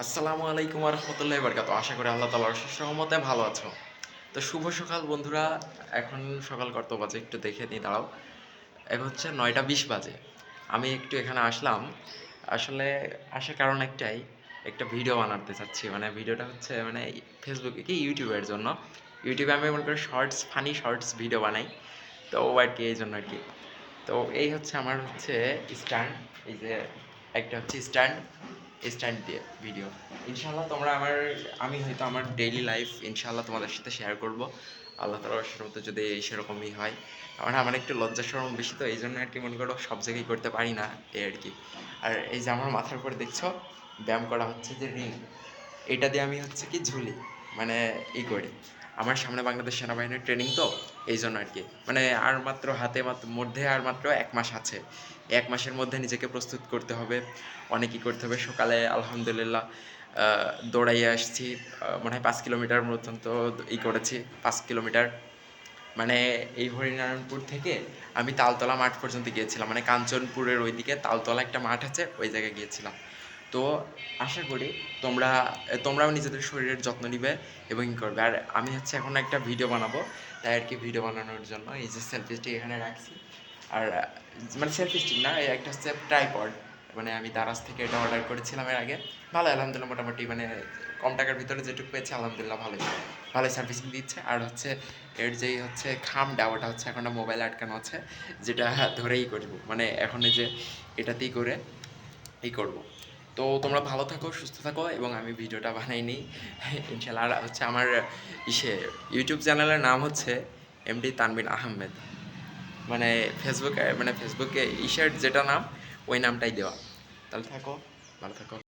আসসালামু আলাইকুম ওয়া রাহমাতুল্লাহি ওয়া বারাকাতুহু। আশা করি আল্লাহ তাআলার অশেষ রহমতে ভালো আছো। তো শুভ সকাল বন্ধুরা। এখন সকাল কত বাজে একটু দেখে নিই, দাঁড়াও। এখন হচ্ছে ৯টা ২০ বাজে। আমি একটু এখানে আসলাম। আসলে আসার কারণ একটাই, একটা ভিডিও বানাতে চাচ্ছি। মানে ভিডিওটা হচ্ছে মানে ফেসবুকে কি ইউটিউবের জন্য। ইউটিউবে আমি মনে করি শর্টস, ফানি শর্টস ভিডিও বানাই। তো আরকি এইজন্য আরকি। তো এই হচ্ছে আমার হচ্ছে স্ট্যান্ড। এই যে একটা হচ্ছে স্ট্যান্ড দিয়ে ভিডিও। ইনশাআল্লাহ আমি হয়তো আমার ডেইলি লাইফ ইনশাআল্লাহ তোমাদের সাথে শেয়ার করব। আল্লাহ তাআলার আশীর্বাদে যদি সেরকমই হয়। আমার একটু লজ্জা শরম বেশি, তো এইজন্য আরকি মনে করো সব জায়গায় করতে পারি না, এই আরকি। আর এই যে আমার মাথার উপরে দেখছো ব্যায়াম করা হচ্ছে যে রিং, এটা দিয়ে আমি হচ্ছে কি ঝুলি, মানে করি। আমার সামনে বাংলাদেশ সেনাবাহিনীর ট্রেনিং, তো এই জন্য আর কি। মানে আর মাত্র মধ্যে আর মাত্র ১ মাস আছে। ১ মাসের মধ্যে নিজেকে প্রস্তুত করতে হবে, অনেকই করতে হবে। সকালে আলহামদুলিল্লাহ দৌড়াইয়ে আসছি, মনে হয় ৫ কিলোমিটার মতন তো করেছি, ৫ কিলোমিটার। মানে এই হরিনারায়ণপুর থেকে আমি তালতলা মাঠ পর্যন্ত গিয়েছিলাম, মানে কাঞ্চনপুরের ওইদিকে তালতলা একটা মাঠ আছে, ওই জায়গায় গিয়েছিলাম। তো আশা করি তোমরাও নিজেদের শরীরের যত্ন নিবে এবং করবে। আর আমি হচ্ছে এখন একটা ভিডিও বানাবো, তাই আর কি ভিডিও বানানোর জন্য এই যে সেলফি স্টিক এখানে রাখছি। আর মানে সেলফি স্টিক না, এই একটা হচ্ছে ট্রাইপড। মানে আমি দারাজ থেকে এটা অর্ডার করেছিলাম এর আগে। ভালো, আলহামদুলিল্লাহ, মোটামুটি মানে কম টাকার ভিতরে যেটুকু পেয়েছি আলহামদুলিল্লাহ ভালোই সার্ভিসিং দিচ্ছে। আর হচ্ছে এর যেই হচ্ছে খামটা, ওটা হচ্ছে এখন মোবাইলে আটকানো আছে, যেটা ধরেই করবো, মানে এখন এই যে এটাতেই করে করবো। তো তোমরা ভালো থাকো, সুস্থ থাকো, এবং আমি ভিডিওটা বানাই নিই ইনশাল্লাহ। আর হচ্ছে আমার ইউটিউব চ্যানেলের নাম হচ্ছে এমডি তানবিন আহমেদ। মানে ফেসবুকে যেটা নাম, ওই নামটাই দেওয়া। তাহলে থাকো, ভালো থাকো।